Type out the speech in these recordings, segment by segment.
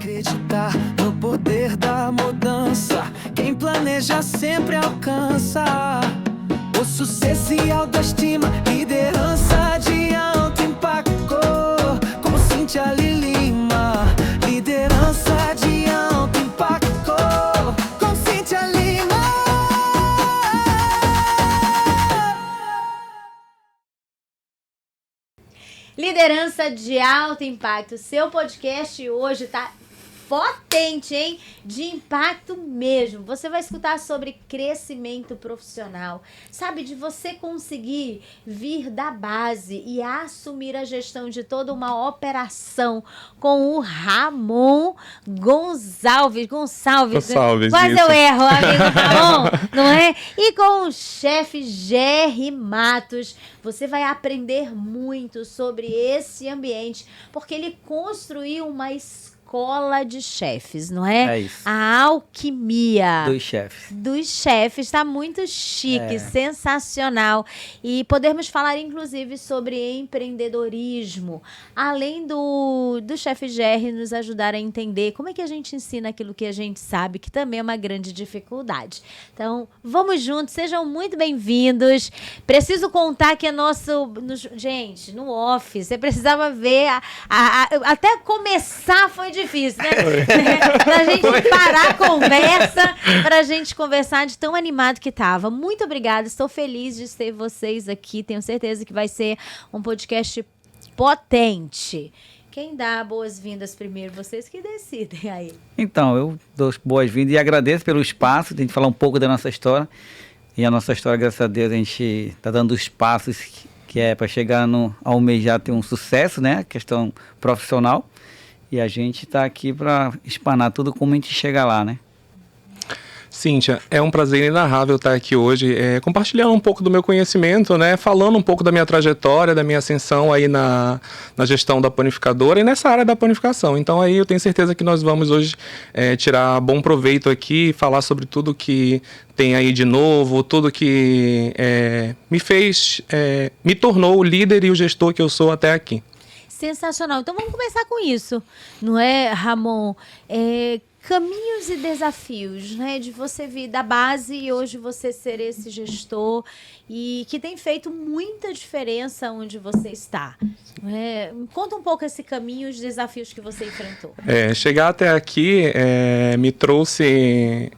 acreditar no poder da mudança. Quem planeja sempre alcança. O sucesso e autoestima, liderança de alto impacto. Como Cíntia Lima, liderança de alto impacto. Com Cíntia Lima. Liderança de alto impacto. Seu podcast hoje tá potente, hein? De impacto mesmo. Você vai escutar sobre crescimento profissional. Sabe, de você conseguir vir da base e assumir a gestão de toda uma operação com o Ramon Gonçalves. Quase isso. eu erro, amigo Ramon, não é? E com o chefe Gerry Matos. Você vai aprender muito sobre esse ambiente, porque ele construiu uma escola de chefes, não é? É isso. A alquimia Dos chefes. Tá muito chique, sensacional. E podemos falar, inclusive, sobre empreendedorismo, além do chefe Gerry nos ajudar a entender como é que a gente ensina aquilo que a gente sabe, que também é uma grande dificuldade. Então, vamos juntos, sejam muito bem-vindos. Preciso contar que gente, no office, você precisava ver, até começar foi difícil, né? Pra gente parar a conversa, pra gente conversar de tão animado que tava. Muito obrigada, estou feliz de ter vocês aqui. Tenho certeza que vai ser um podcast potente. Quem dá boas-vindas primeiro? Vocês que decidem aí. Então, eu dou boas-vindas e agradeço pelo espaço de a gente falar um pouco da nossa história. E a nossa história, graças a Deus, a gente está dando os passos que é para chegar ao almejar ter um sucesso, né? Questão profissional. E a gente está aqui para espanar tudo como a gente chega lá, né? Cíntia, é um prazer inenarrável estar aqui hoje, compartilhando um pouco do meu conhecimento, né? Falando um pouco da minha trajetória, da minha ascensão aí na gestão da panificadora e nessa área da panificação. Então aí eu tenho certeza que nós vamos hoje tirar bom proveito aqui, falar sobre tudo que tem aí de novo, tudo que me tornou o líder e o gestor que eu sou até aqui. Sensacional. Então vamos começar com isso, não é, Ramon? Caminhos e desafios, né? De você vir da base e hoje você ser esse gestor e que tem feito muita diferença onde você está. Conta um pouco esse caminho e os desafios que você enfrentou. Chegar até aqui me trouxe...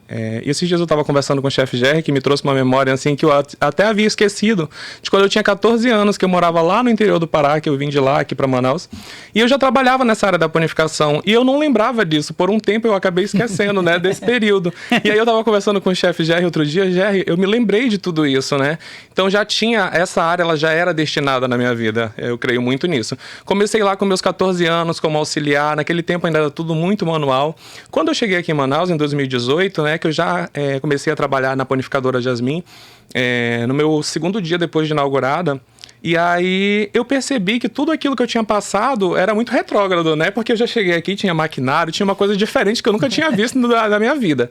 esses dias eu estava conversando com o chefe Gerry, que me trouxe uma memória assim, que eu até havia esquecido, de quando eu tinha 14 anos, que eu morava lá no interior do Pará, que eu vim de lá aqui para Manaus, e eu já trabalhava nessa área da panificação, e eu não lembrava disso. Por um tempo eu acabei esquecendo, né, desse período. E aí eu estava conversando com o chefe Gerry outro dia, Gerry, eu me lembrei de tudo isso, né? Então já tinha, essa área, ela já era destinada na minha vida, eu creio muito nisso. Comecei lá com meus 14 anos como auxiliar, naquele tempo ainda era tudo muito manual. Quando eu cheguei aqui em Manaus, em 2018, né, que eu já comecei a trabalhar na panificadora Jasmin, no meu segundo dia depois de inaugurada, e aí eu percebi que tudo aquilo que eu tinha passado era muito retrógrado, né? Porque eu já cheguei aqui, tinha maquinário, tinha uma coisa diferente que eu nunca tinha visto na minha vida.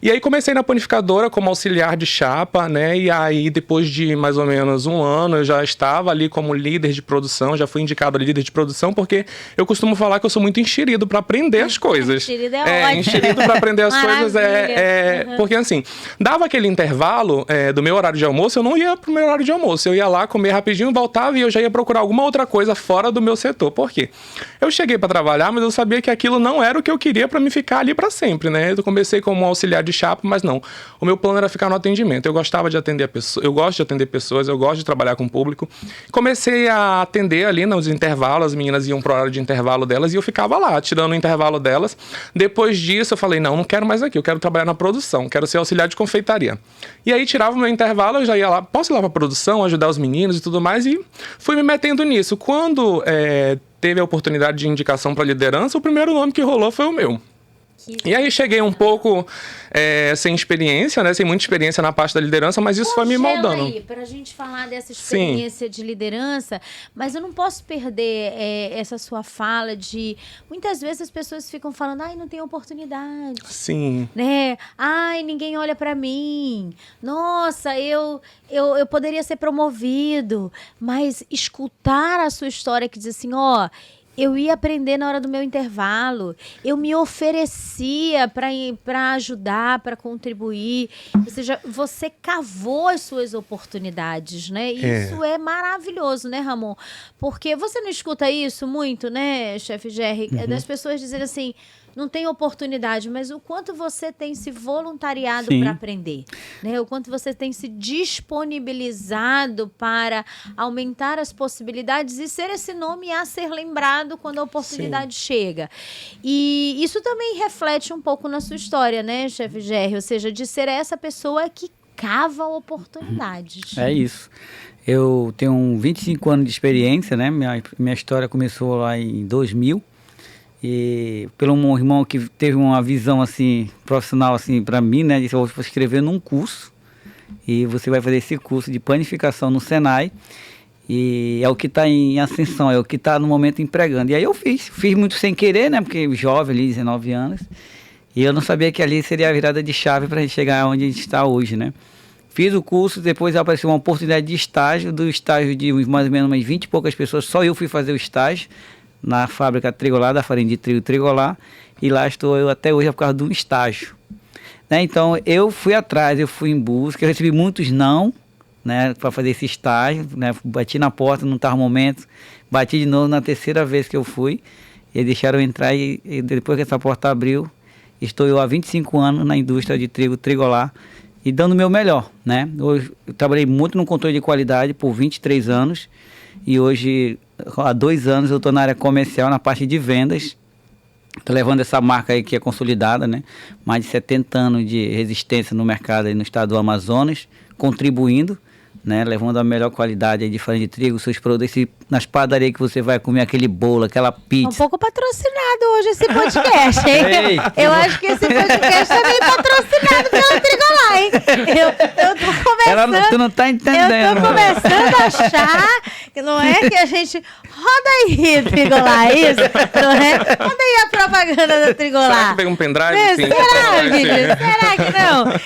E aí comecei na panificadora como auxiliar de chapa, né? E aí depois de mais ou menos um ano eu já estava ali como líder de produção, já fui indicado a líder de produção, porque eu costumo falar que eu sou muito enxerido para aprender as coisas. Enxerido é ótimo. Enxerido para aprender as coisas Uhum. porque assim, dava aquele intervalo do meu horário de almoço, eu não ia pro meu horário de almoço, eu ia lá comer rapidinho, voltava e eu já ia procurar alguma outra coisa fora do meu setor. Por quê? Eu cheguei para trabalhar, mas eu sabia que aquilo não era o que eu queria para me ficar ali para sempre, né? Eu comecei como auxiliar de chapa, mas não. O meu plano era ficar no atendimento. Eu gostava de atender pessoas, eu gosto de atender pessoas, eu gosto de trabalhar com o público. Comecei a atender ali nos intervalos, as meninas iam pro horário de intervalo delas e eu ficava lá, tirando o intervalo delas. Depois disso eu falei, não quero mais aqui, eu quero trabalhar na produção, quero ser auxiliar de confeitaria. E aí tirava o meu intervalo, eu já ia lá, posso ir lá pra produção, ajudar os meninos e tudo mais, e fui me metendo nisso. Quando teve a oportunidade de indicação para liderança, o primeiro nome que rolou foi o meu. E aí cheguei um pouco sem experiência, né? Sem muita experiência na parte da liderança, mas isso foi me moldando. Aí, pra gente falar dessa experiência de liderança, mas eu não posso perder essa sua fala de... Muitas vezes as pessoas ficam falando, ai, não tem oportunidade. Sim. Né? Ai, ninguém olha pra mim. Nossa, eu poderia ser promovido. Mas escutar a sua história que diz assim, Eu ia aprender na hora do meu intervalo. Eu me oferecia para ajudar, para contribuir. Ou seja, você cavou as suas oportunidades, né? Isso é maravilhoso, né, Ramon? Porque você não escuta isso muito, né, chefe Jerry? Das pessoas dizendo assim, não tem oportunidade, mas o quanto você tem se voluntariado para aprender, né? O quanto você tem se disponibilizado para aumentar as possibilidades e ser esse nome a ser lembrado quando a oportunidade chega. E isso também reflete um pouco na sua história, né, chefe Jerry? Ou seja, de ser essa pessoa que cava oportunidades. É isso. Eu tenho 25 anos de experiência, né? Minha história começou lá em 2000. E pelo um irmão que teve uma visão assim profissional assim para mim, né, disse: eu vou escrever num curso e você vai fazer esse curso de panificação no Senai e é o que está em ascensão, é o que está no momento empregando. E aí eu fiz muito sem querer, né, porque jovem ali, 19 anos, e eu não sabia que ali seria a virada de chave para a gente chegar onde a gente está hoje, né. Fiz o curso, depois apareceu uma oportunidade de estágio, do estágio de mais ou menos umas 20 e poucas pessoas, só eu fui fazer o estágio na fábrica Trigolá, da farinha de trigo Trigolá, e lá estou eu até hoje por causa de um estágio. Né? Então eu fui atrás, eu fui em busca, eu recebi muitos não, né, para fazer esse estágio, né, bati na porta, não estava momento, bati de novo na terceira vez que eu fui, e eles deixaram eu entrar e depois que essa porta abriu, estou eu há 25 anos na indústria de trigo Trigolá e dando o meu melhor. Né? Hoje, eu trabalhei muito no controle de qualidade por 23 anos e hoje há 2 anos eu estou na área comercial, na parte de vendas. Estou levando essa marca aí que é consolidada, né? Mais de 70 anos de resistência no mercado aí no estado do Amazonas, contribuindo, né? Levando a melhor qualidade aí de farinha de trigo, seus produtos. Nas padarias que você vai comer aquele bolo, aquela pizza. Um pouco patrocinado hoje esse podcast, hein? Ei, eu acho que esse podcast também é patrocinado pela Trigolá, hein? Eu tô começando... Tu não tá entendendo. Eu tô começando a achar que não é que a gente... Roda aí, Trigolá, isso? Não é? Roda aí a propaganda da Trigolá. Será que pega um pendrive? Sim, Será, Vitor? Será que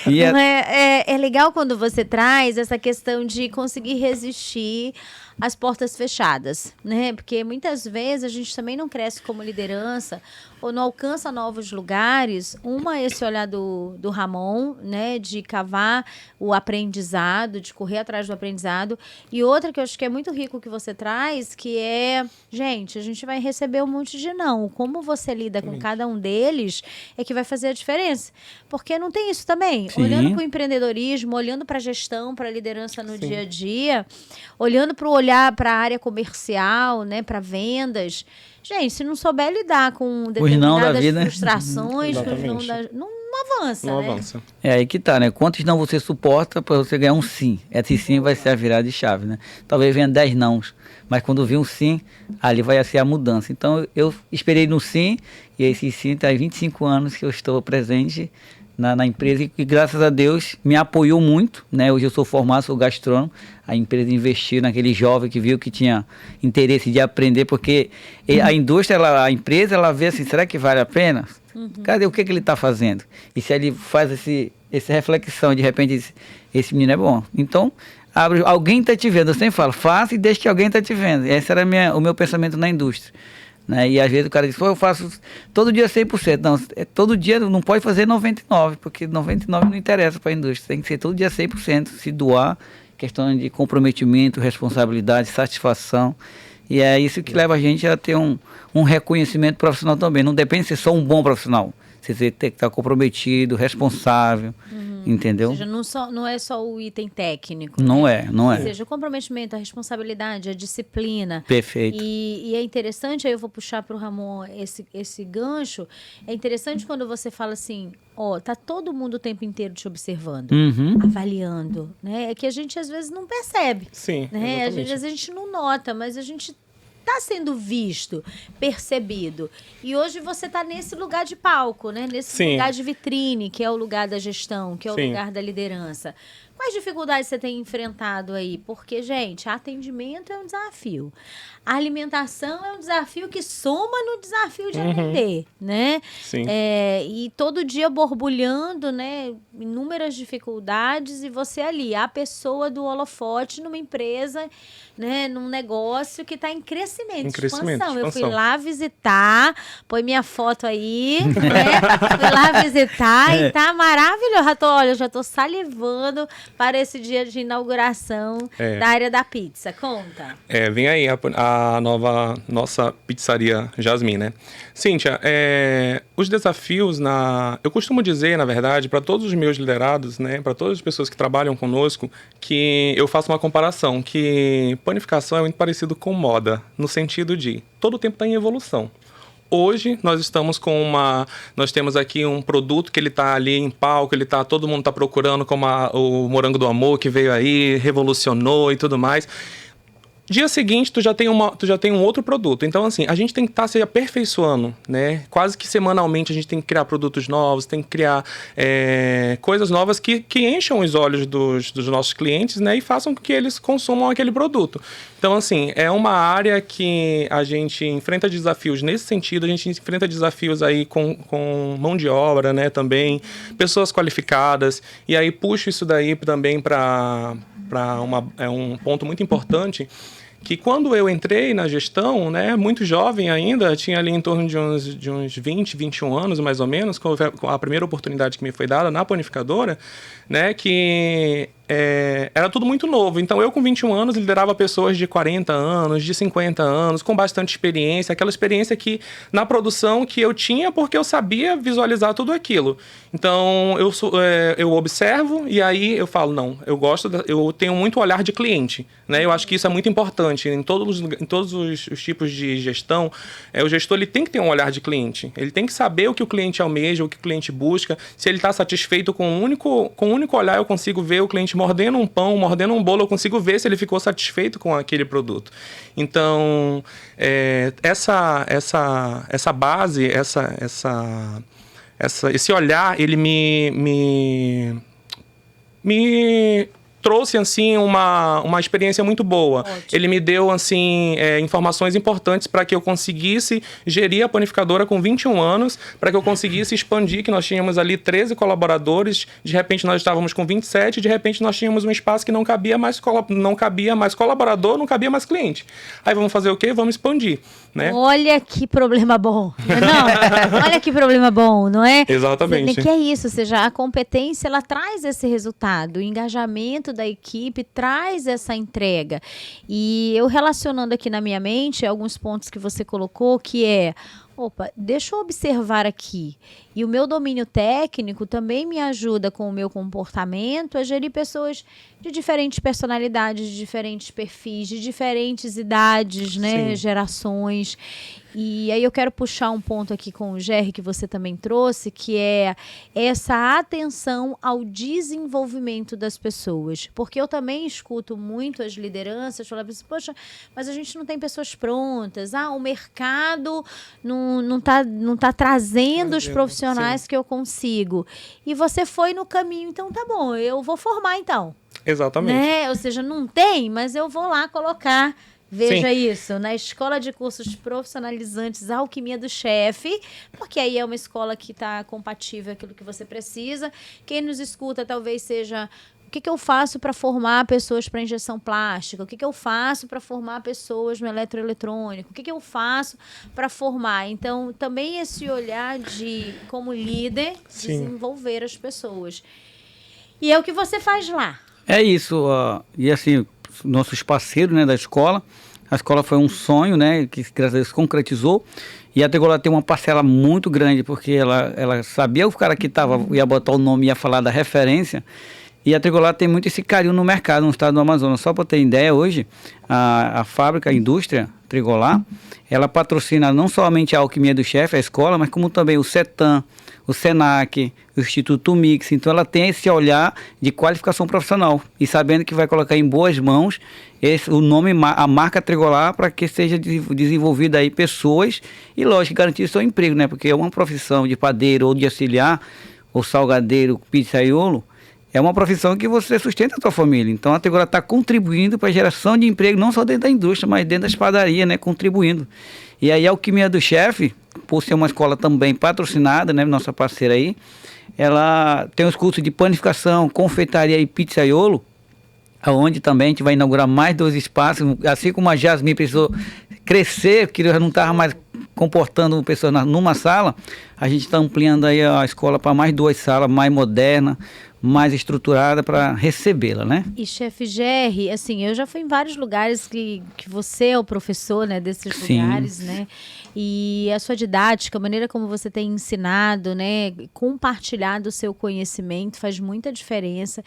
não? E Não é legal quando você traz essa questão de conseguir resistir às portas fechadas, né? Porque muitas vezes a gente também não cresce como liderança ou não alcança novos lugares. Uma, esse olhar do Ramon, né? De cavar o aprendizado, de correr atrás do aprendizado. E outra que eu acho que é muito rico que você traz, que é, gente, a gente vai receber um monte de não. Como você lida com cada um deles é que vai fazer a diferença. Porque não tem isso também. Sim. Olhando para o empreendedorismo, olhando para a gestão, para a liderança no dia a dia, olhando olhar para a área comercial, né, para vendas. Gente, se não souber lidar com determinadas frustrações, não avança, não né? avança. É aí que tá, né? Quantos não você suporta para você ganhar um sim? Esse sim vai ser a virada de chave, né? Talvez venha 10 nãos, mas quando vir um sim, ali vai ser a mudança. Então eu esperei no sim, e esse sim tem 25 anos que eu estou presente na empresa e graças a Deus me apoiou muito, né? Hoje eu sou formado, sou gastrônomo, a empresa investiu naquele jovem que viu que tinha interesse de aprender, porque a indústria, a empresa, ela vê assim, será que vale a pena? Cadê o que ele está fazendo? E se ele faz essa reflexão, de repente, esse menino é bom. Então, alguém está te vendo, eu sempre falo, faça e deixe que alguém está te vendo. Esse era o meu pensamento na indústria. Né? E às vezes o cara diz, eu faço todo dia 100%. Não, todo dia não pode fazer 99%, porque 99% não interessa para a indústria. Tem que ser todo dia 100%, se doar, questão de comprometimento, responsabilidade, satisfação. E é isso que leva a gente a ter um reconhecimento profissional também. Não depende de ser só um bom profissional. Você tem que estar comprometido, responsável, entendeu? Ou seja, não é só o item técnico. Não né? não é. Ou seja, o comprometimento, a responsabilidade, a disciplina. Perfeito. E é interessante, aí eu vou puxar para o Ramon esse gancho, é interessante quando você fala assim, tá todo mundo o tempo inteiro te observando, avaliando, né? É que a gente às vezes não percebe. Sim, né? Às vezes a gente não nota, mas a gente está sendo visto, percebido. E hoje você está nesse lugar de palco, né? Nesse lugar de vitrine, que é o lugar da gestão, que é o lugar da liderança. Quais dificuldades você tem enfrentado aí? Porque, gente, atendimento é um desafio. A alimentação é um desafio que soma no desafio de atender, né? Sim. E todo dia borbulhando, né? Inúmeras dificuldades e você ali, a pessoa do holofote numa empresa, né? Num negócio que está em crescimento, expansão. Eu fui lá visitar, põe minha foto aí, né? Fui lá visitar e tá maravilhoso. Já tô salivando para esse dia de inauguração da área da pizza. Conta. Vem aí a nossa pizzaria Jasmine, né? Cíntia, os desafios eu costumo dizer, na verdade, para todos os meus liderados, né, para todas as pessoas que trabalham conosco, que eu faço uma comparação, que panificação é muito parecido com moda, no sentido de todo o tempo está em evolução. Hoje nós temos aqui um produto que ele está ali em palco, todo mundo está procurando, como o Morango do Amor, que veio aí, revolucionou e tudo mais. Dia seguinte, tu já tem um outro produto. Então, assim, a gente tem que estar se aperfeiçoando, né? Quase que semanalmente a gente tem que criar produtos novos, tem que criar coisas novas que encham os olhos dos nossos clientes, né? E façam com que eles consumam aquele produto. Então, assim, é uma área que a gente enfrenta desafios nesse sentido. A gente enfrenta desafios aí com mão de obra, né? Também, pessoas qualificadas. E aí puxo isso daí também para um ponto muito importante, que quando eu entrei na gestão, né, muito jovem ainda, tinha ali em torno de uns 20, 21 anos, mais ou menos, com a primeira oportunidade que me foi dada na panificadora, né, que era tudo muito novo. Então, eu com 21 anos liderava pessoas de 40 anos, de 50 anos, com bastante experiência, aquela experiência que na produção que eu tinha, porque eu sabia visualizar tudo aquilo. Então, eu observo e aí eu falo, não, eu tenho muito olhar de cliente, né? Eu acho que isso é muito importante. Em todos os tipos de gestão, o gestor ele tem que ter um olhar de cliente. Ele tem que saber o que o cliente almeja, o que o cliente busca. Se ele está satisfeito com um único olhar, eu consigo ver o cliente mordendo um pão, mordendo um bolo, eu consigo ver se ele ficou satisfeito com aquele produto. Então, essa base, esse olhar, ele me trouxe, assim, uma experiência muito boa. Ótimo. Ele me deu, assim, informações importantes para que eu conseguisse gerir a panificadora com 21 anos, para que eu conseguisse expandir, que nós tínhamos ali 13 colaboradores, de repente nós estávamos com 27, de repente nós tínhamos um espaço que não cabia mais colaborador, não cabia mais cliente. Aí vamos fazer o quê? Vamos expandir, né? Olha que problema bom. Não, olha que problema bom, não é? Exatamente. Que é isso, ou seja, a competência, ela traz esse resultado, o engajamento da equipe traz essa entrega. E eu relacionando aqui na minha mente alguns pontos que você colocou, que deixa eu observar aqui. E o meu domínio técnico também me ajuda com o meu comportamento a gerir pessoas de diferentes personalidades, de diferentes perfis, de diferentes idades, né? Sim. Gerações. E aí eu quero puxar um ponto aqui com o Gerry, que você também trouxe, que é essa atenção ao desenvolvimento das pessoas. Porque eu também escuto muito as lideranças falando assim, poxa, mas a gente não tem pessoas prontas. O mercado não tá trazendo os profissionais Sim. que eu consigo. E você foi no caminho, então tá bom, eu vou formar então. Exatamente. Né? Ou seja, não tem, mas eu vou lá colocar... Veja Sim. isso, na Escola de Cursos Profissionalizantes Alquimia do Chefe, porque aí é uma escola que está compatível com aquilo que você precisa. Quem nos escuta talvez seja... O que eu faço para formar pessoas para injeção plástica? O que eu faço para formar pessoas no eletroeletrônico? O que eu faço para formar? Então, também esse olhar de, como líder, Sim. desenvolver as pessoas. E é o que você faz lá. É isso. E assim, nossos parceiros, né, da escola, a escola foi um sonho, né, que graças a Deus concretizou. E a Trigolar tem uma parcela muito grande, porque ela sabia o cara que ia botar o nome, ia falar da referência. E a Trigolar tem muito esse carinho no mercado, no estado do Amazonas. Só para ter ideia, hoje, a fábrica, a indústria Trigolar, ela patrocina não somente a Alquimia do Chefe, a escola, mas como também o CETAM, o SENAC, o Instituto Mix. Então ela tem esse olhar de qualificação profissional e sabendo que vai colocar em boas mãos o nome, a marca Trigolar, para que seja desenvolvida aí pessoas e, lógico, garantir seu emprego, né? Porque é uma profissão de padeiro ou de auxiliar, ou salgadeiro, pizzaiolo, é uma profissão que você sustenta a tua família. Então a Trigolar está contribuindo para a geração de emprego, não só dentro da indústria, mas dentro das padarias, né? Contribuindo. E aí a Alquimia do Chefe, por ser uma escola também patrocinada, né? Nossa parceira aí, ela tem os cursos de panificação, confeitaria e pizzaiolo, onde também a gente vai inaugurar mais 2 espaços, assim como a Jasmine precisou crescer, que já não estava mais comportando pessoas numa sala, a gente está ampliando aí a escola para mais 2 salas, mais moderna, mais estruturada para recebê-la, né? E chefe Gerry, assim, eu já fui em vários lugares que você é o professor, né, desses Sim. lugares, né? E a sua didática, a maneira como você tem ensinado, né, compartilhado o seu conhecimento faz muita diferença.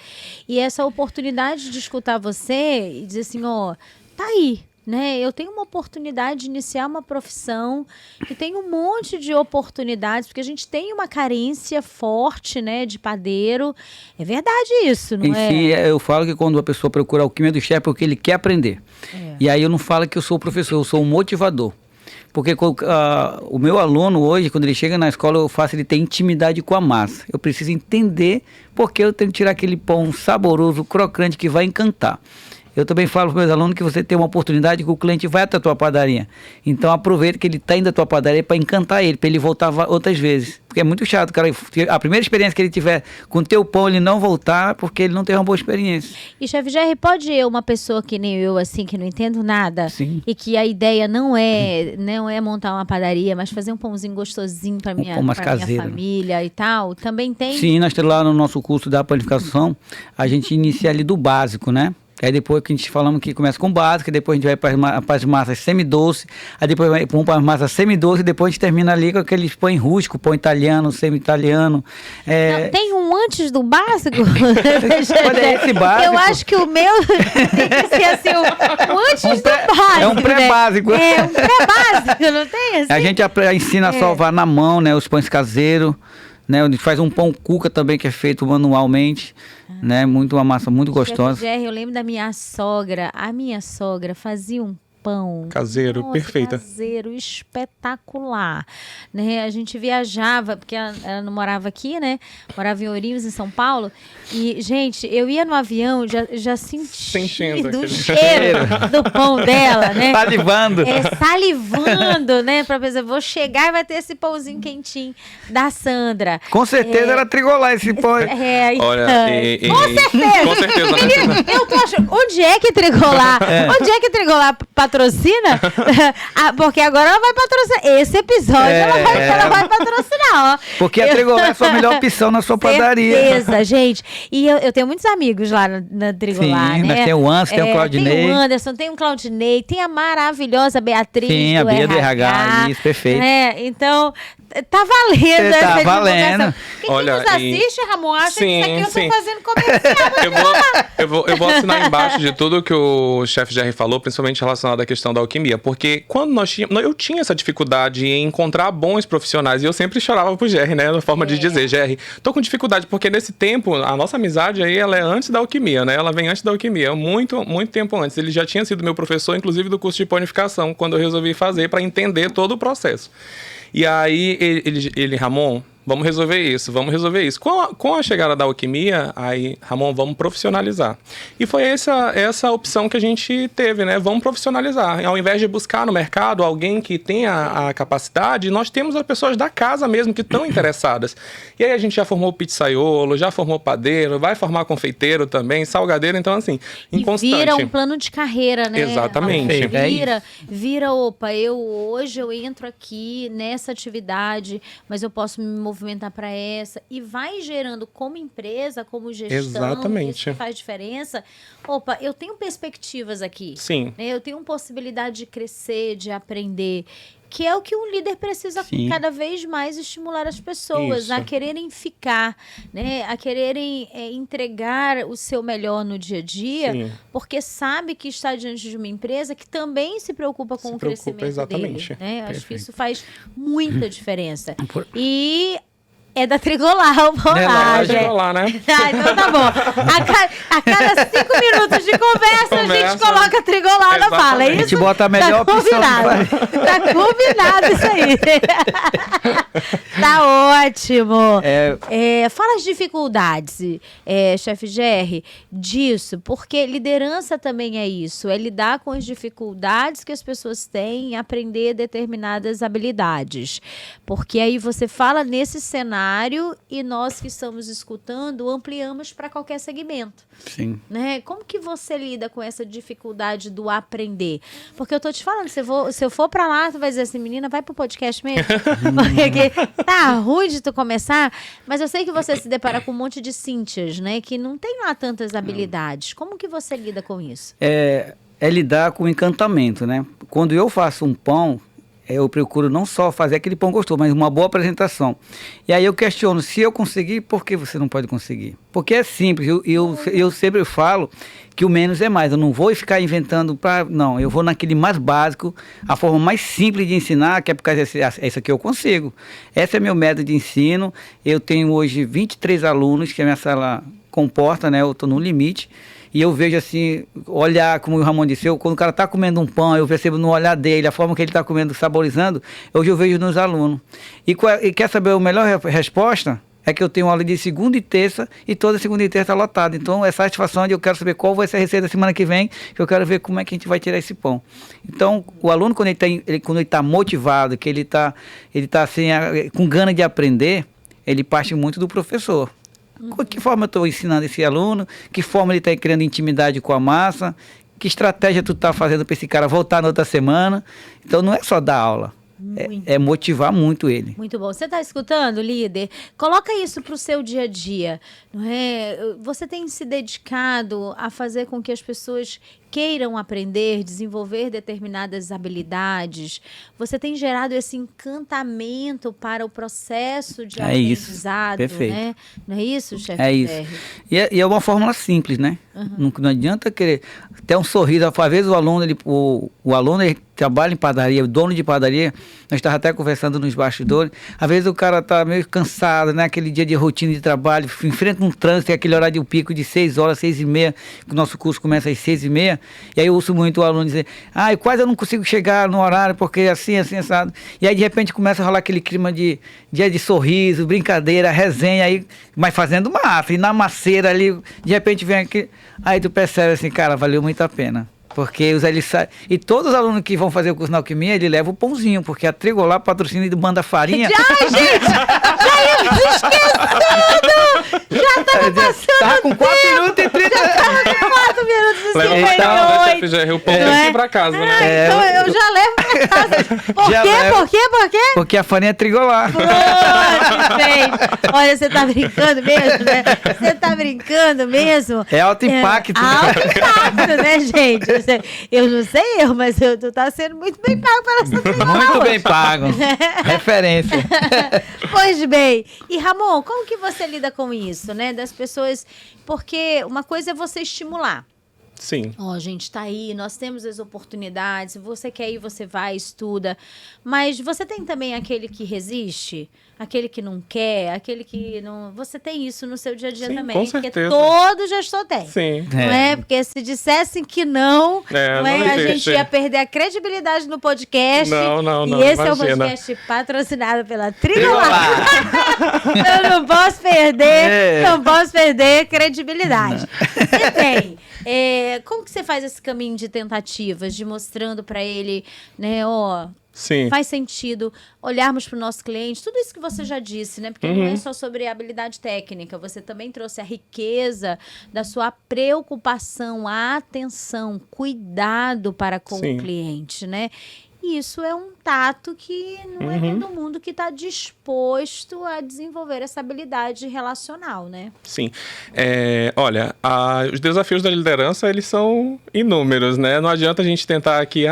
E essa oportunidade de escutar você e dizer assim, ó, tá aí, né? Eu tenho uma oportunidade de iniciar uma profissão que tem um monte de oportunidades, porque a gente tem uma carência forte, né, de padeiro. É verdade isso, não é? Sim, eu falo que quando a pessoa procura a Alquimia do Chefe é porque ele quer aprender. E aí eu não falo que eu sou o professor, eu sou um motivador. Porque o meu aluno hoje, quando ele chega na escola, eu faço ele ter intimidade com a massa. Eu preciso entender porque eu tenho que tirar aquele pão saboroso, crocante, que vai encantar. Eu também falo para os meus alunos que você tem uma oportunidade que o cliente vai até a tua padaria. Então aproveita que ele está indo à tua padaria para encantar ele, para ele voltar outras vezes. Porque é muito chato, cara. A primeira experiência que ele tiver com o teu pão, ele não voltar porque ele não teve uma boa experiência. E chefe Gerry, pode uma pessoa que nem eu, assim, que não entendo nada, Sim. e que a ideia não é montar uma padaria, mas fazer um pãozinho gostosinho para minha família e tal, também tem? Sim, nós temos lá no nosso curso da panificação, a gente inicia ali do básico, né? Aí depois que a gente falamos que começa com básico, depois a gente vai para as massas semidoce, aí depois vai para as massas semidoce, e depois a gente termina ali com aqueles pão rústico, pão italiano, semi-italiano. Não, tem um antes do básico? Quando é esse básico? Eu acho que o meu tem que ser assim, o antes do básico. É um pré-básico. Né? É um pré-básico, não tem assim? A gente ensina a salvar na mão, né, os pães caseiros, né, a gente faz um pão cuca também que é feito manualmente. Né? Uma massa muito gostosa. Gerry, eu lembro da minha sogra. A minha sogra fazia um pão caseiro, perfeita. Caseiro, espetacular. Né? A gente viajava, porque ela não morava aqui, né? Morava em Ourinhos, em São Paulo. E, gente, eu ia no avião, já sentia do cheiro do pão dela, né? Salivando. Salivando, né? Pra pensar, vou chegar e vai ter esse pãozinho quentinho da Sandra. Com certeza era Trigolar esse pão. Olha, com certeza. Menino, eu tô achando, onde é que Trigolar? Onde é que Trigolar patrocina? Porque agora ela vai patrocinar. Esse episódio ela vai patrocinar, ó. Porque a Trigolar é a sua melhor opção na sua padaria. Certeza, gente. E eu tenho muitos amigos lá na Trigolar, sim, né? Tem o Anderson, tem o Claudinei. Tem o Anderson, tem o Claudinei, tem a maravilhosa Beatriz. Sim, a Bia do RH, isso, perfeito. Então, tá valendo essa divulgação. Valendo. Quem nos assiste, Ramon, acha que isso aqui eu tô fazendo comercial. eu vou assinar embaixo de tudo que o chefe Gerry falou, principalmente relacionado à questão da alquimia, porque quando eu tinha essa dificuldade em encontrar bons profissionais, e eu sempre chorava pro Gerry, né, na forma de dizer, Gerry, tô com dificuldade, porque nesse tempo, a nossa amizade aí, ela é antes da alquimia, né, ela vem antes da alquimia, muito tempo antes. Ele já tinha sido meu professor, inclusive do curso de panificação, quando eu resolvi fazer, para entender todo o processo. E aí, ele Ramon, vamos resolver isso. Com a chegada da alquimia, aí, Ramon, vamos profissionalizar. E foi essa opção que a gente teve, né? Vamos profissionalizar. Ao invés de buscar no mercado alguém que tenha a capacidade, nós temos as pessoas da casa mesmo que estão interessadas. E aí a gente já formou pizzaiolo, já formou padeiro, vai formar confeiteiro também, salgadeiro, então assim, inconstante. E vira um plano de carreira, né? Exatamente. Vira, hoje eu entro aqui nessa atividade, mas eu posso me movimentar para essa, e vai gerando como empresa, como gestão, exatamente. Isso faz diferença. Eu tenho perspectivas aqui. Sim. Né? Eu tenho possibilidade de crescer, de aprender, que é o que um líder precisa cada vez mais estimular as pessoas a quererem ficar, né? A quererem entregar o seu melhor no dia a dia, porque sabe que está diante de uma empresa que também se preocupa com o crescimento dele. Né? Acho que isso faz muita diferença. E é da Trigolar, o Trigolar, né? Então tá bom. A cada 5 minutos de conversa, a gente coloca Trigolar na fala, é isso? A gente bota a melhor opção. Tá combinado isso aí. Tá ótimo! Fala as dificuldades, chefe Gerry, disso, porque liderança também é isso, é lidar com as dificuldades que as pessoas têm em aprender determinadas habilidades. Porque aí você fala nesse cenário e nós que estamos escutando ampliamos para qualquer segmento. Sim. Né? Como que você lida com essa dificuldade do aprender? Porque eu tô te falando, se eu for para lá, tu vai dizer assim, menina, vai pro podcast mesmo. Porque tá ruim de tu começar, mas eu sei que você se depara com um monte de Cíntias, né? Que não tem lá tantas habilidades. Como que você lida com isso? É lidar com o encantamento, né? Quando eu faço um pão, eu procuro não só fazer aquele pão gostoso, mas uma boa apresentação. E aí eu questiono, se eu conseguir, por que você não pode conseguir? Porque é simples, eu sempre falo que o menos é mais. Eu não vou ficar inventando não, eu vou naquele mais básico, a forma mais simples de ensinar, que é por causa essa que eu consigo. Esse é meu método de ensino. Eu tenho hoje 23 alunos, que a minha sala comporta, né? Eu estou no limite. E eu vejo assim, olhar, como o Ramon disse, quando o cara está comendo um pão, eu percebo no olhar dele, a forma que ele está comendo, saborizando, hoje eu vejo nos alunos. E quer saber a melhor resposta? É que eu tenho aula de segunda e terça, e toda segunda e terça está lotada. Então, essa satisfação de eu quero saber qual vai ser a receita da semana que vem, que eu quero ver como é que a gente vai tirar esse pão. Então, o aluno, quando ele está motivado, que ele tá assim, com gana de aprender, ele parte muito do professor. Que forma eu estou ensinando esse aluno? Que forma ele está criando intimidade com a massa? Que estratégia tu está fazendo para esse cara voltar na outra semana? Então não é só dar aula, é motivar muito ele. Muito bom. Você está escutando, líder? Coloca isso para o seu dia a dia. Não é? Você tem se dedicado a fazer com que as pessoas queiram aprender, desenvolver determinadas habilidades. Você tem gerado esse encantamento para o processo de aprendizado, perfeito. Né? Não é isso, chefe? É isso. E é uma fórmula simples, né? Não adianta querer ter um sorriso. Às vezes o aluno, ele trabalha em padaria, o dono de padaria, nós estávamos até conversando nos bastidores, às vezes o cara está meio cansado, né? Aquele dia de rotina de trabalho, enfrenta um trânsito, aquele horário de pico de 6 horas, 6h30, que o nosso curso começa às 6h30, e aí eu ouço muito o aluno dizer, quase eu não consigo chegar no horário, porque assim, assado. E aí de repente começa a rolar aquele clima de dia de sorriso, brincadeira, resenha, aí, mas fazendo massa, e na maceira ali, de repente vem aqui, aí tu percebe assim, cara, valeu muito a pena. Porque e todos os alunos que vão fazer o curso na alquimia, ele leva o pãozinho, porque a Trigolá patrocina e manda farinha. Ai, gente! Já ia esquecendo! Já tava passando. Tava com 4 minutos e 30. Já tava com 4 minutos e 58. Leva chefe Gerry, o pão tem pra casa, né? Então eu já levo pra casa. Por quê? Porque a farinha é Trigolá. Pronto, gente. Olha, você tá brincando mesmo, né? Você tá brincando mesmo? É alto impacto. Alto impacto, né, gente? Eu não sei mas tu tá sendo muito bem pago pela essa Trigolá. Muito bem pago. Referência. Pois bem. E Ramon, como que você lida com isso, né? Das pessoas... Porque uma coisa é você estimular. Sim. Gente, tá aí, nós temos as oportunidades, se você quer ir, você vai, estuda. Mas você tem também aquele que resiste? Aquele que não quer, aquele que não... Você tem isso no seu dia a dia também. Com certeza. Porque todo gestor tem. Sim. Não é? Porque se dissessem que não, a existe. gente ia perder a credibilidade no podcast. Não, e esse é o imagina. podcast patrocinado pela Trigolá. Eu não posso perder credibilidade. Você tem... como que você faz esse caminho de tentativas, de mostrando para ele, né, Sim. faz sentido olharmos para o nosso cliente, tudo isso que você já disse, né? Porque não é só sobre a habilidade técnica, você também trouxe a riqueza da sua preocupação, a atenção, cuidado para com o cliente, né? E isso é um tato que não é todo mundo que está disposto a desenvolver essa habilidade relacional, né? Sim. Olha, os desafios da liderança, eles são inúmeros, né? Não adianta a gente tentar aqui,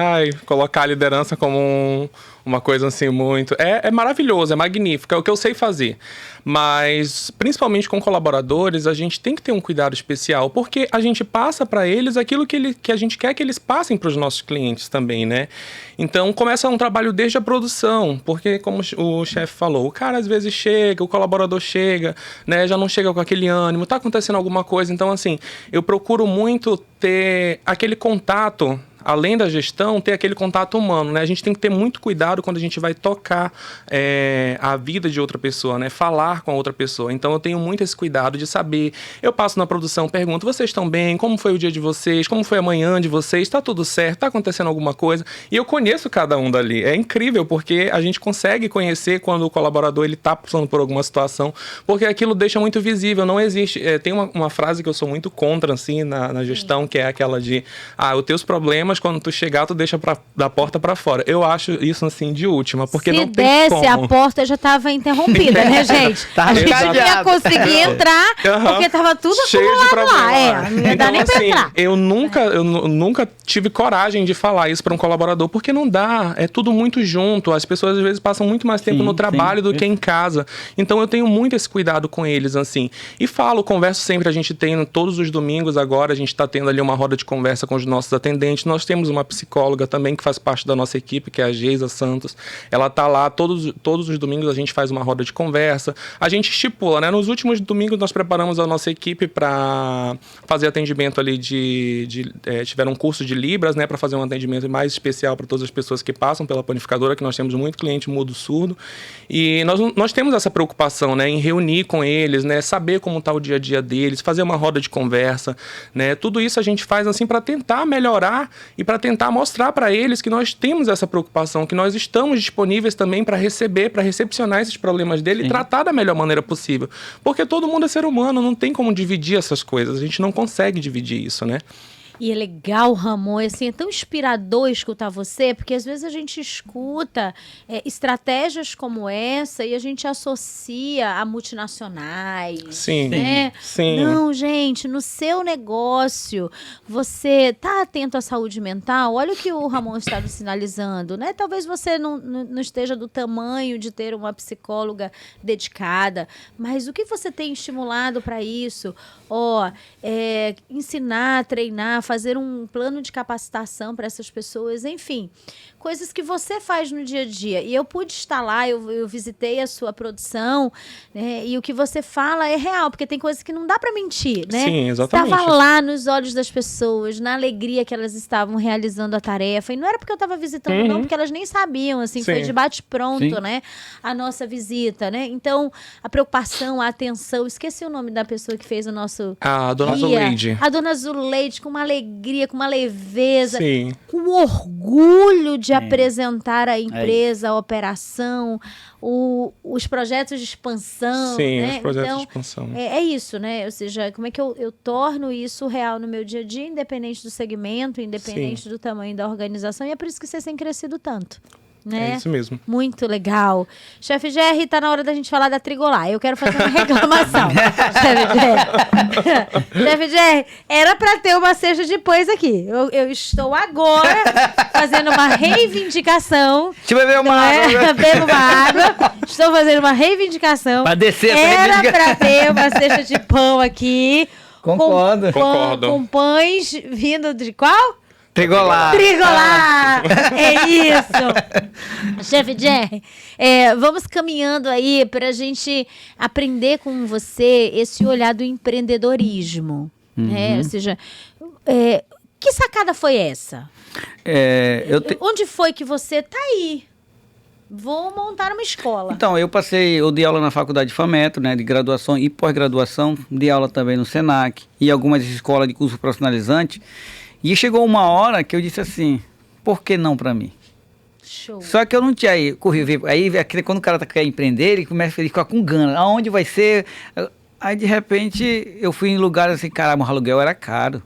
colocar a liderança como uma coisa assim muito... É maravilhoso, é magnífico, é o que eu sei fazer. Mas, principalmente com colaboradores, a gente tem que ter um cuidado especial, porque a gente passa para eles aquilo que a gente quer que eles passem para os nossos clientes também, né? Então, começa um trabalho desde a produção, porque, como o chefe falou, o cara às vezes chega, o colaborador chega, né? Já não chega com aquele ânimo, tá acontecendo alguma coisa. Então, assim, eu procuro muito ter aquele contato além da gestão, ter aquele contato humano, né? A gente tem que ter muito cuidado quando a gente vai tocar a vida de outra pessoa, né? Falar com a outra pessoa. Então, eu tenho muito esse cuidado de saber. Eu passo na produção, pergunto, vocês estão bem? Como foi o dia de vocês? Como foi a manhã de vocês? Está tudo certo? Está acontecendo alguma coisa? E eu conheço cada um dali. É incrível, porque a gente consegue conhecer quando o colaborador ele está passando por alguma situação, porque aquilo deixa muito visível. Não existe... tem uma frase que eu sou muito contra, assim, na gestão, que é aquela de os teus problemas, quando tu chegar, tu deixa da porta para fora. Eu acho isso, assim, de última, porque se não tem como. desse, a porta já estava interrompida, né, gente? A gente não ia conseguir entrar, porque tava tudo cheio de problema lá. Não ia dar nem pra entrar. Eu nunca tive coragem de falar isso para um colaborador, porque não dá, é tudo muito junto, as pessoas às vezes passam muito mais tempo no trabalho do que em casa, então eu tenho muito esse cuidado com eles, assim, e converso sempre, a gente tem todos os domingos agora, a gente está tendo ali uma roda de conversa com os nossos atendentes, nós temos uma psicóloga também que faz parte da nossa equipe, que é a Geisa Santos, ela tá lá, todos os domingos a gente faz uma roda de conversa, a gente estipula, né, nos últimos domingos nós preparamos a nossa equipe para fazer atendimento ali tiveram um curso de Libras, né, para fazer um atendimento mais especial para todas as pessoas que passam pela panificadora, que nós temos muito cliente mudo surdo, e nós temos essa preocupação, né, em reunir com eles, né, saber como está o dia a dia deles, fazer uma roda de conversa, né, tudo isso a gente faz assim para tentar melhorar e para tentar mostrar para eles que nós temos essa preocupação, que nós estamos disponíveis também para recepcionar esses problemas dele e tratar da melhor maneira possível, porque todo mundo é ser humano, não tem como dividir essas coisas, a gente não consegue dividir isso, né? E é legal, Ramon, assim, é tão inspirador escutar você, porque às vezes a gente escuta estratégias como essa e a gente associa a multinacionais. Sim, né? sim. Não, gente, no seu negócio, você tá atento à saúde mental? Olha o que o Ramon estava sinalizando, né? Talvez você não esteja do tamanho de ter uma psicóloga dedicada, mas o que você tem estimulado para isso? Ensinar, treinar, fazer um plano de capacitação para essas pessoas, enfim, coisas que você faz no dia a dia. E eu pude estar lá, eu visitei a sua produção, né, e o que você fala é real, porque tem coisas que não dá para mentir, né? Sim, exatamente. Estava lá nos olhos das pessoas, na alegria que elas estavam realizando a tarefa, e não era porque eu estava visitando, não, porque elas nem sabiam, assim, foi de bate-pronto, né, a nossa visita, né? Então, a preocupação, a atenção, esqueci o nome da pessoa que fez o nosso... A dona Zuleide. A dona Zuleide, com uma alegria, com uma leveza, Sim. com orgulho de apresentar a empresa, a operação, os projetos de expansão. Sim, né? os projetos então, de expansão. É isso, né? Ou seja, como é que eu torno isso real no meu dia a dia, independente do segmento, independente do tamanho da organização, e é por isso que vocês têm crescido tanto. Né? É isso mesmo. Muito legal. Chefe Jerry, tá na hora da gente falar da Trigolá. Eu quero fazer uma reclamação. Chefe Jerry, era pra ter uma cesta de pães aqui. Eu estou agora fazendo uma reivindicação. Deixa eu beber uma água. Bebo uma água. Estou fazendo uma reivindicação. Pra descer essa Era reivindicação. pra ter uma cesta de pão aqui. Concordo. Concordo. Com pães vindo de qual? Trigolá. Trigolá! É isso! Chefe Jerry, vamos caminhando aí para a gente aprender com você esse olhar do empreendedorismo. Né? Ou seja, que sacada foi essa? Onde foi que você tá aí? Vou montar uma escola. Então, eu dei aula na faculdade de FAMetro, né, de graduação e pós-graduação, dei aula também no SENAC e algumas escolas de curso profissionalizante. E chegou uma hora que eu disse assim, por que não para mim? Show. Só que eu não tinha corrido. Aí quando o cara quer empreender, ele começa a ficar com gana. Aonde vai ser? Aí de repente eu fui em lugares assim, caramba, o aluguel era caro.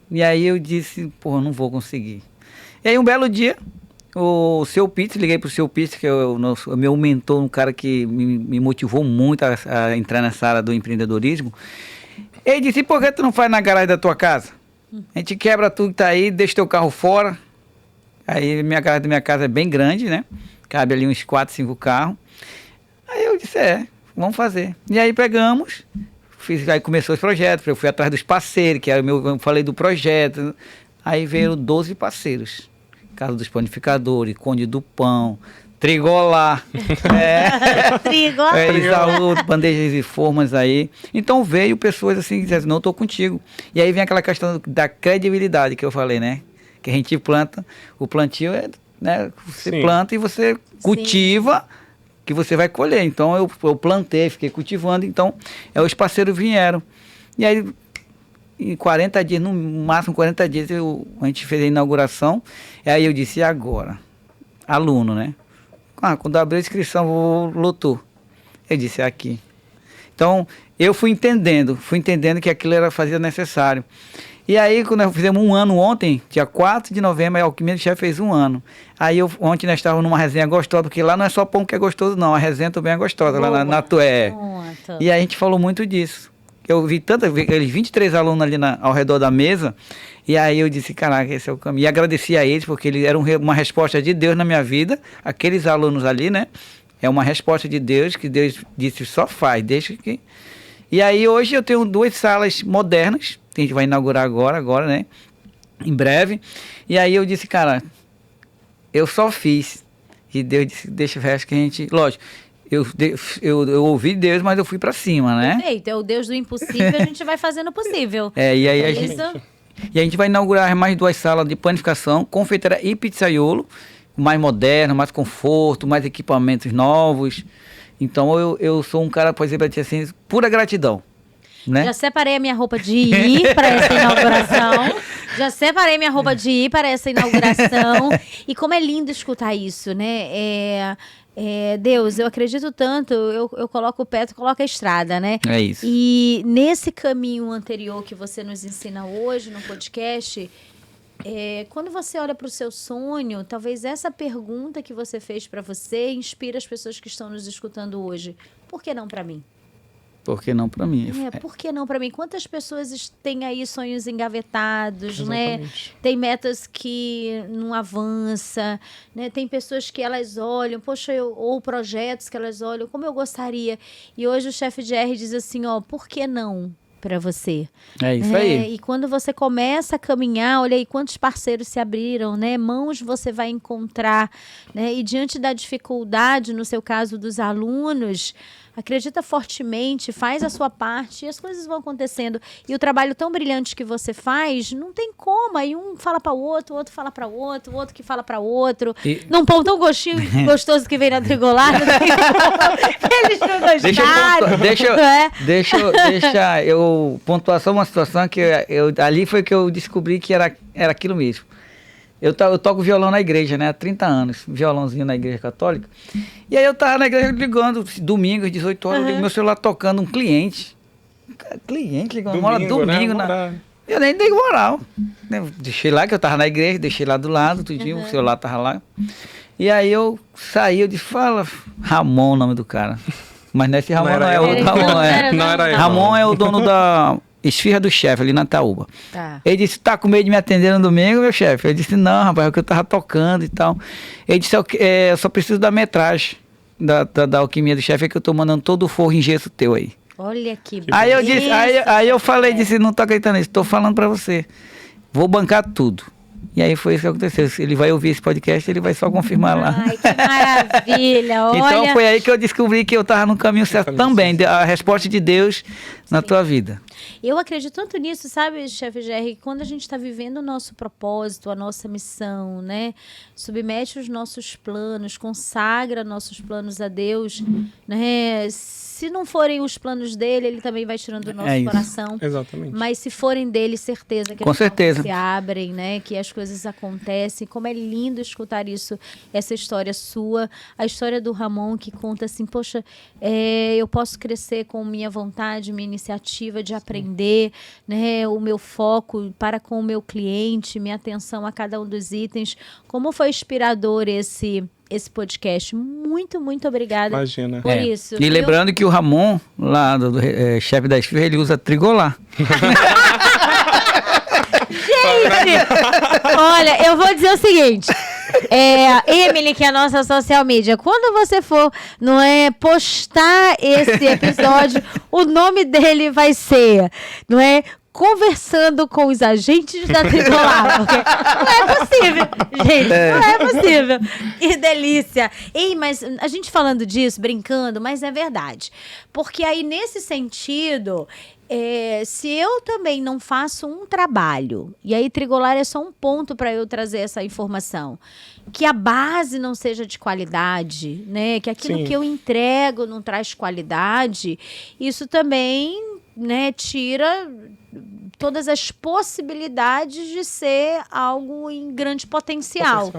E aí eu disse, porra, não vou conseguir. E aí um belo dia, o seu Pitts, liguei pro seu Pitts, que é o meu mentor, um cara que me motivou muito a entrar nessa área do empreendedorismo. Ele disse, por que tu não faz na garagem da tua casa? A gente quebra tudo que tá aí, deixa teu carro fora. Aí a garagem da minha casa é bem grande, né? Cabe ali uns 4, 5 carros. Aí eu disse, vamos fazer. E aí pegamos, aí começou os projetos, eu fui atrás dos parceiros, que era eu falei do projeto. Aí veio 12 parceiros. Casa dos Panificadores, Conde do Pão, Trigolá. Trigolá. Isaú, bandejas e formas aí. Então veio pessoas assim que diziam, não, estou contigo. E aí vem aquela questão da credibilidade que eu falei, né? Que a gente planta, o plantio é, né, você Sim. planta e você cultiva, que você vai colher. Então eu plantei, fiquei cultivando, então os parceiros vieram. E aí, em 40 dias, no máximo 40 dias, a gente fez a inauguração. E aí eu disse, e agora? Aluno, né? Quando abriu a inscrição, lotou. Eu disse, é aqui. Então, eu fui entendendo que aquilo fazia necessário. E aí, quando nós fizemos 1 ano ontem, dia 4 de novembro, a Alquimia do Chefe fez 1 ano. Aí, ontem nós estávamos numa resenha gostosa, porque lá não é só pão que é gostoso, não. A resenha também é gostosa, lá na Tué. E aí a gente falou muito disso. Eu vi aqueles 23 alunos ali ao redor da mesa, e aí eu disse, caraca, esse é o caminho. E agradeci a eles, porque eles eram uma resposta de Deus na minha vida, aqueles alunos ali, né? É uma resposta de Deus, que Deus disse, só faz, deixa que... E aí hoje eu tenho 2 salas modernas, que a gente vai inaugurar agora, né? Em breve. E aí eu disse, cara, eu só fiz. E Deus disse, deixa o resto que a gente... Lógico, eu ouvi Deus, mas eu fui pra cima, né? Perfeito, é o Deus do impossível, a gente vai fazendo o possível. E aí a gente vai inaugurar mais 2 salas de panificação, confeitaria e pizzaiolo, mais moderno, mais conforto, mais equipamentos novos. Então eu sou um cara, por exemplo, assim, pura gratidão, né? Já separei a minha roupa de ir para essa inauguração. E como é lindo escutar isso, né? Deus, eu acredito tanto, eu coloco o pé, tu coloca a estrada, né? É isso. E nesse caminho anterior que você nos ensina hoje no podcast, quando você olha para o seu sonho, talvez essa pergunta que você fez para você inspira as pessoas que estão nos escutando hoje. Por que não para mim? Por que não para mim? Por que não para mim? Quantas pessoas têm aí sonhos engavetados, Exatamente. né? Tem metas que não avançam, né? Tem pessoas que elas olham, ou projetos que elas olham, como eu gostaria. E hoje o chefe Jerry diz assim, por que não para você? É isso aí. E quando você começa a caminhar, olha aí quantos parceiros se abriram, né? Mãos você vai encontrar, né? E diante da dificuldade, no seu caso dos alunos, acredita fortemente, faz a sua parte e as coisas vão acontecendo. E o trabalho tão brilhante que você faz, não tem como. Aí um fala para o outro fala para o outro que fala para outro. Num pão tão gostoso que vem na Trigolada, eles não gostaram. Deixa eu pontuar só uma situação que ali foi que eu descobri que era aquilo mesmo. Eu toco violão na igreja, né? Há 30 anos, violãozinho na igreja católica. E aí eu tava na igreja ligando, domingo, às 18 horas, eu ligo meu celular tocando um cliente. Cliente ligando, domingo, né? Eu nem dei moral. Deixei lá, que eu tava na igreja, deixei lá do lado, tudinho, o celular tava lá. E aí eu saí, eu disse, fala, Ramon, o nome do cara. Mas não é esse Ramon, não é outro Ramon. Não era ele. Ramon é o dono da Esfirra do Chefe, ali na Taúba. Tá. Ele disse, tá com medo de me atender no domingo, meu chefe? Eu disse, não, rapaz, é o que eu tava tocando e tal. Ele disse, eu só preciso da metragem da Alquimia do Chefe, é que eu tô mandando todo o forro em gesso teu aí. Olha que Aí eu disse, aí eu falei, disse, não tô acreditando nisso, tô falando pra você. Vou bancar tudo. E aí foi isso que aconteceu. Se ele vai ouvir esse podcast, ele vai só confirmar lá. Ai, que maravilha, olha. Então foi aí que eu descobri que eu estava no caminho certo também, a resposta de Deus na tua vida. Eu acredito tanto nisso, sabe, chefe Jerry, que quando a gente está vivendo o nosso propósito, a nossa missão, né? Submete os nossos planos, consagra nossos planos a Deus, né? Se não forem os planos dele, ele também vai tirando do nosso coração. Exatamente. Mas se forem dele, certeza que Com as certeza. portas se abrem, né? Que as coisas acontecem. Como é lindo escutar isso, essa história sua, a história do Ramon que conta assim, poxa, eu posso crescer com minha vontade, minha iniciativa de aprender, né? O meu foco para com o meu cliente, minha atenção a cada um dos itens. Como foi inspirador esse podcast. Muito, muito obrigada. Imagina. Por isso. E lembrando que o Ramon, lá do chefe da Esfirra, ele usa trigolar. Gente, olha, eu vou dizer o seguinte. Emily, que é a nossa social media, quando você for postar esse episódio, o nome dele vai ser, conversando com os agentes da Trigolar. Porque não é possível, gente. Não é possível. Que delícia. Ei, mas a gente falando disso, brincando, mas é verdade. Porque aí, nesse sentido, se eu também não faço um trabalho, e aí Trigolar é só um ponto para eu trazer essa informação, que a base não seja de qualidade, né? Que aquilo Sim. que eu entrego não traz qualidade, isso também, né, tira todas as possibilidades de ser algo em grande potencial.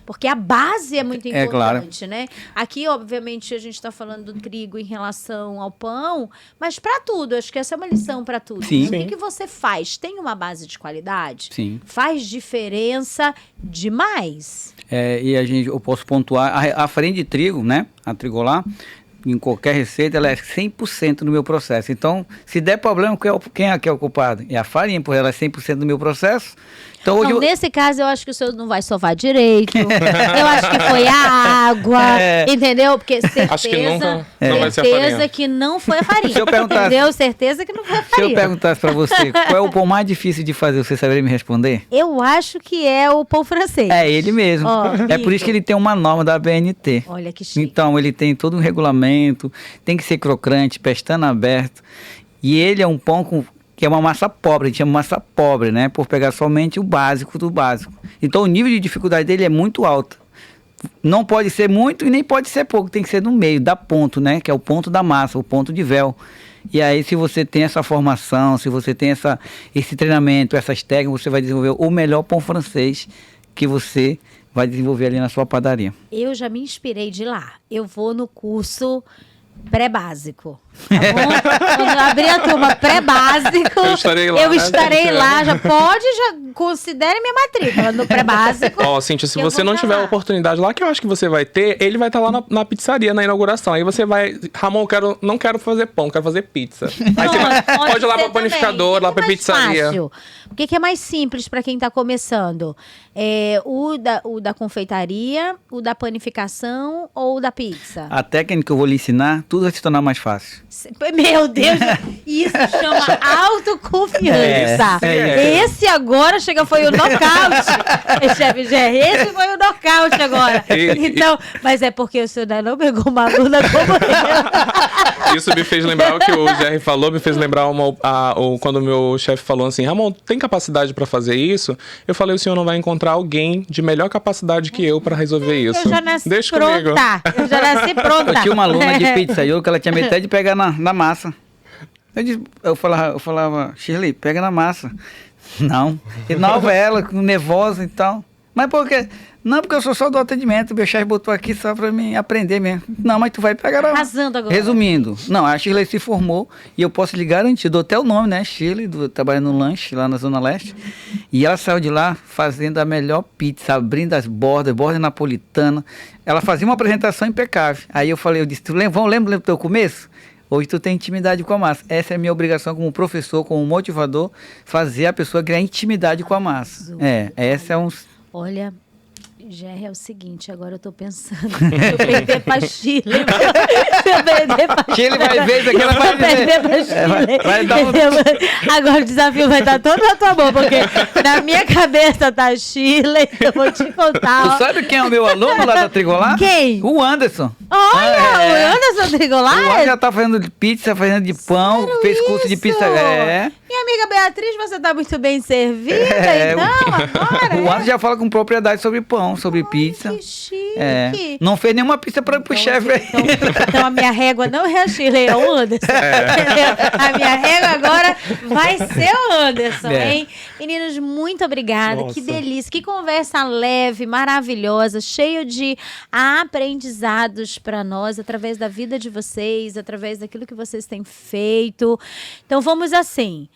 Porque a base é muito É, importante, né? Aqui, obviamente, a gente está falando do trigo em relação ao pão, mas para tudo, acho que essa é uma lição para tudo. Sim. O que você faz? Tem uma base de qualidade? Sim. Faz diferença demais. Eu posso pontuar, a farinha de trigo, né? A Trigolar, em qualquer receita, ela é 100% do meu processo. Então, se der problema, quem é que é o culpado? É a farinha, porque ela é 100% do meu processo. Então, hoje Não, nesse caso, eu acho que o senhor não vai sovar direito. Eu acho que foi a água, entendeu? Porque certeza, Acho que nunca não vai ser a certeza farinha. que não foi a farinha. Se eu perguntasse- Entendeu? Certeza que não foi a Se eu farinha. perguntasse para você qual é o pão mais difícil de fazer, você saberia me responder? Eu acho que é o pão francês. É ele mesmo. Ó, É por isso que ele tem uma norma da BNT. Olha que chique. Então, ele tem todo um regulamento, tem que ser crocante, pestana aberto. E ele é um pão que é uma massa pobre, a gente chama massa pobre, né? Por pegar somente o básico do básico. Então, o nível de dificuldade dele é muito alto. Não pode ser muito e nem pode ser pouco, tem que ser no meio, da ponto, né? Que é o ponto da massa, o ponto de véu. E aí, se você tem essa formação, se você tem esse treinamento, essas técnicas, você vai desenvolver o melhor pão francês que você vai desenvolver ali na sua padaria. Eu já me inspirei de lá. Eu vou no curso pré-básico. Tá bom? Quando eu abrir a turma pré-básico, Eu estarei lá, eu né? estarei lá. Já considere minha matrícula no pré-básico. Ó, Cíntia, se Eu você vou não tiver falar. a oportunidade lá, que eu acho que você vai ter, ele vai estar lá na pizzaria, na inauguração. Aí você vai, Ramon, não quero fazer pão, quero fazer pizza. Aí você vai, pode ir lá ser pra panificador, também. lá pra O que que é mais pizzaria. fácil? O que é mais simples para quem está começando? O da confeitaria, o da panificação ou o da pizza? A técnica que eu vou lhe ensinar, tudo vai se tornar mais fácil. Meu Deus, isso chama autoconfiança. Esse agora foi o nocaute. Chefe Jerry, esse foi o nocaute agora. Então, mas é porque o senhor ainda não pegou uma aluna como eu. Isso me fez lembrar o que o Jerry falou, me fez lembrar quando o meu chefe falou assim, Ramon, tem capacidade pra fazer isso? Eu falei, o senhor não vai encontrar alguém de melhor capacidade que eu pra resolver isso. Eu já nasci Deixa pronta. comigo. Eu já nasci pronta. Eu tinha uma aluna de pizzaiolo que ela tinha medo até de pegar na massa. Eu falava, Shirley, pega na massa. Não. E nova ela, nervosa e tal. Mas por quê? Não, porque eu sou só do atendimento. Meu chefe botou aqui só pra mim aprender mesmo. Não, mas tu vai pegar na Arrasando agora. Resumindo, não, a Shirley se formou e eu posso lhe garantir, dou até o nome, né? Shirley, trabalhando no lanche lá na Zona Leste. E ela saiu de lá fazendo a melhor pizza, abrindo as borda napolitana. Ela fazia uma apresentação impecável. Aí eu disse, lembra do teu começo? Hoje tu tem intimidade com a massa. Essa é a minha obrigação como professor, como motivador, fazer a pessoa criar intimidade com a massa. Essa é um... Olha, Jerry, é o seguinte, agora eu tô pensando. Se eu perder pra Chile. Se eu perder pra Chile vai ver isso aqui, ela vai Se eu perder pra Chile. vai dar um... Agora o desafio vai estar todo na tua mão, porque na minha cabeça tá Chile. Eu vou te contar. Tu Ó. sabe quem é o meu aluno lá da Trigolar? Quem? O Anderson. Olha, o Anderson Trigolar. O Anderson já tá fazendo de pizza, fazendo de pão, Sério fez curso de isso? pizza. Minha amiga Beatriz, você tá muito bem servida, então, agora. O Anderson já fala com propriedade sobre pão, sobre pizza. Que chique. Não fez nenhuma pizza pro chefe aí. Então a minha régua não é a Shirley, é o Anderson. Entendeu? A minha régua agora vai ser o Anderson, hein? Meninos, muito obrigada. Nossa. Que delícia. Que conversa leve, maravilhosa, cheio de aprendizados para nós, através da vida de vocês, através daquilo que vocês têm feito. Então vamos assim.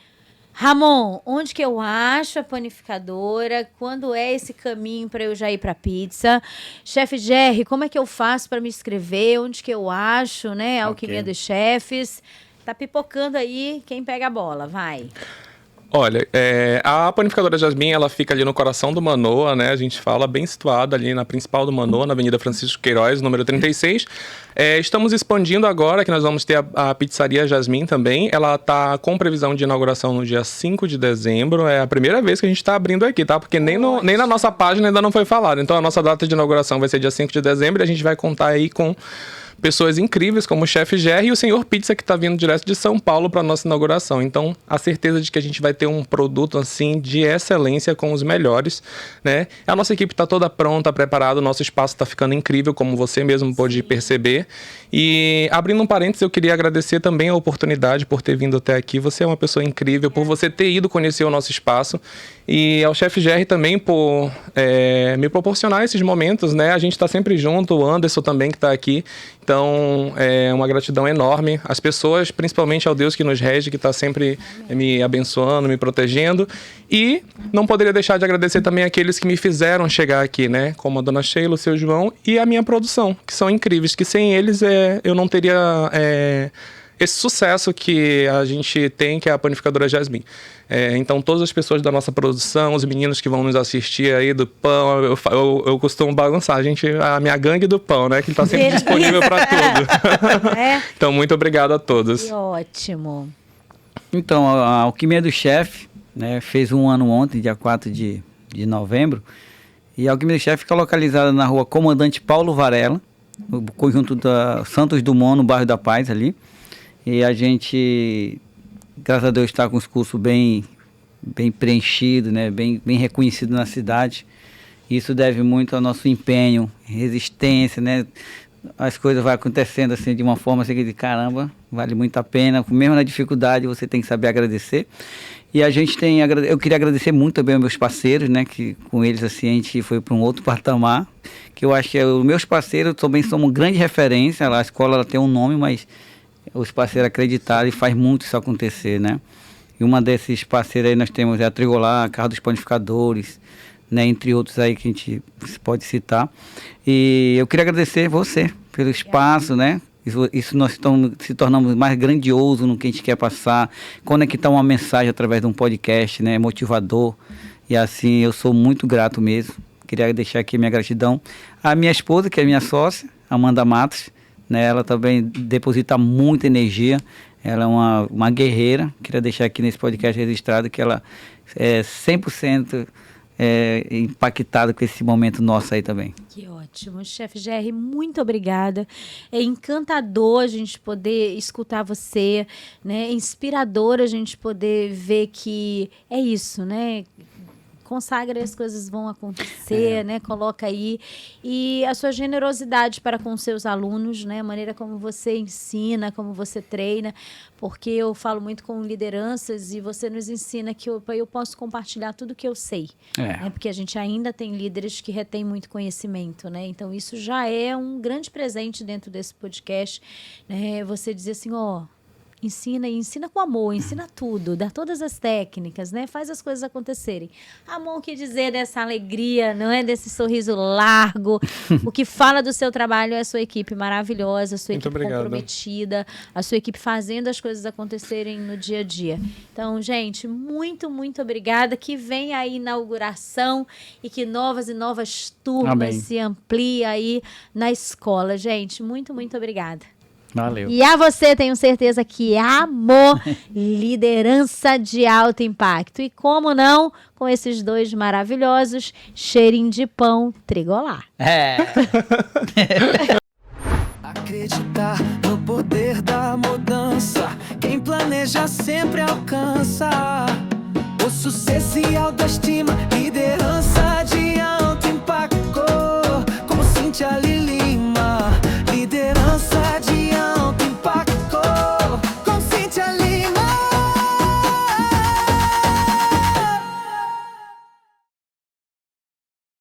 Ramon, onde que eu acho a panificadora? Quando é esse caminho para eu já ir para pizza? Chefe Jerry, como é que eu faço para me inscrever? Onde que eu acho, né? A Alquimia dos Chefes. Tá pipocando aí, quem pega a bola, vai. Olha, a panificadora Jasmim, ela fica ali no coração do Manoa, né? A gente fala bem situada ali na principal do Manoa, na Avenida Francisco Queiroz, número 36. Estamos expandindo agora, que nós vamos ter a pizzaria Jasmim também. Ela tá com previsão de inauguração no dia 5 de dezembro. É a primeira vez que a gente tá abrindo aqui, tá? Porque nem na nossa página ainda não foi falado. Então, a nossa data de inauguração vai ser dia 5 de dezembro e a gente vai contar aí com pessoas incríveis como o Chef Jerry e o Senhor Pizza, que está vindo direto de São Paulo para nossa inauguração. Então, a certeza de que a gente vai ter um produto assim de excelência com os melhores, né? A nossa equipe está toda pronta, preparada, o nosso espaço está ficando incrível, como você mesmo pôde perceber. E, abrindo um parênteses, eu queria agradecer também a oportunidade por ter vindo até aqui. Você é uma pessoa incrível, por você ter ido conhecer o nosso espaço. E ao Chef Jerry também por me proporcionar esses momentos, né? A gente está sempre junto, o Anderson também que está aqui. Então, é uma gratidão enorme. As pessoas, principalmente ao Deus que nos rege, que está sempre me abençoando, me protegendo. E não poderia deixar de agradecer também aqueles que me fizeram chegar aqui, né? Como a dona Sheila, o seu João e a minha produção, que são incríveis, que sem eles eu não teria esse sucesso que a gente tem, que é a panificadora Jasmim. Então, todas as pessoas da nossa produção, os meninos que vão nos assistir aí do pão, eu costumo bagunçar, a minha gangue do pão, né? Que está sempre disponível para tudo. Então, muito obrigado a todos. Que ótimo. Então, a Alquimia do Chef, né, fez 1 ano ontem, dia 4 de novembro. E a Alquimia do Chef fica localizada na rua Comandante Paulo Varela, no conjunto da Santos Dumont, no bairro da Paz ali. E a gente, graças a Deus, está com os cursos bem preenchidos, né? bem reconhecido na cidade. Isso deve muito ao nosso empenho, resistência, né? As coisas vão acontecendo assim de uma forma assim que, caramba, vale muito a pena. Mesmo na dificuldade, você tem que saber agradecer. E a gente eu queria agradecer muito também aos meus parceiros, né? Que com eles assim a gente foi para um outro patamar. Que eu acho que os meus parceiros também são uma grande referência. A escola ela tem um nome, mas os parceiros acreditaram e faz muito isso acontecer, né? E uma desses parceiros aí nós temos a Trigolar, Carro dos Panificadores, né? Entre outros aí que a gente pode citar. E eu queria agradecer você pelo espaço, né? Isso nós se tornamos mais grandioso no que a gente quer passar, conectar uma mensagem através de um podcast, né? Motivador. E assim, eu sou muito grato mesmo. Queria deixar aqui minha gratidão à minha esposa, que é minha sócia, Amanda Matos, né? Ela também deposita muita energia, ela é uma guerreira. Queria deixar aqui nesse podcast registrado que ela é 100% impactada com esse momento nosso aí também. Que ótimo. Chef Jerry, muito obrigada. É encantador a gente poder escutar você, né? É inspirador a gente poder ver que é isso, né? Consagra e as coisas vão acontecer, né? Coloca aí. E a sua generosidade para com seus alunos, né? A maneira como você ensina, como você treina. Porque eu falo muito com lideranças e você nos ensina que eu posso compartilhar tudo que eu sei. Né? Porque a gente ainda tem líderes que retêm muito conhecimento, né? Então, isso já é um grande presente dentro desse podcast. Né? Você dizer assim, ensina e ensina com amor, ensina tudo, dá todas as técnicas, né? Faz as coisas acontecerem. Amor, o que dizer dessa alegria, não é? Desse sorriso largo. O que fala do seu trabalho é a sua equipe maravilhosa, a sua equipe comprometida, a sua equipe fazendo as coisas acontecerem no dia a dia. Então, gente, muito, muito obrigada. Que venha a inauguração e que novas e novas turmas se ampliem aí na escola. Gente, muito, muito obrigada. Valeu. E a você, tenho certeza que amor, liderança de alto impacto. E como não, com esses dois maravilhosos, cheirinho de pão Trigolar. Acreditar no poder da mudança. Quem planeja sempre alcança. O sucesso e autoestima, liderança de alto impacto. Como Cíntia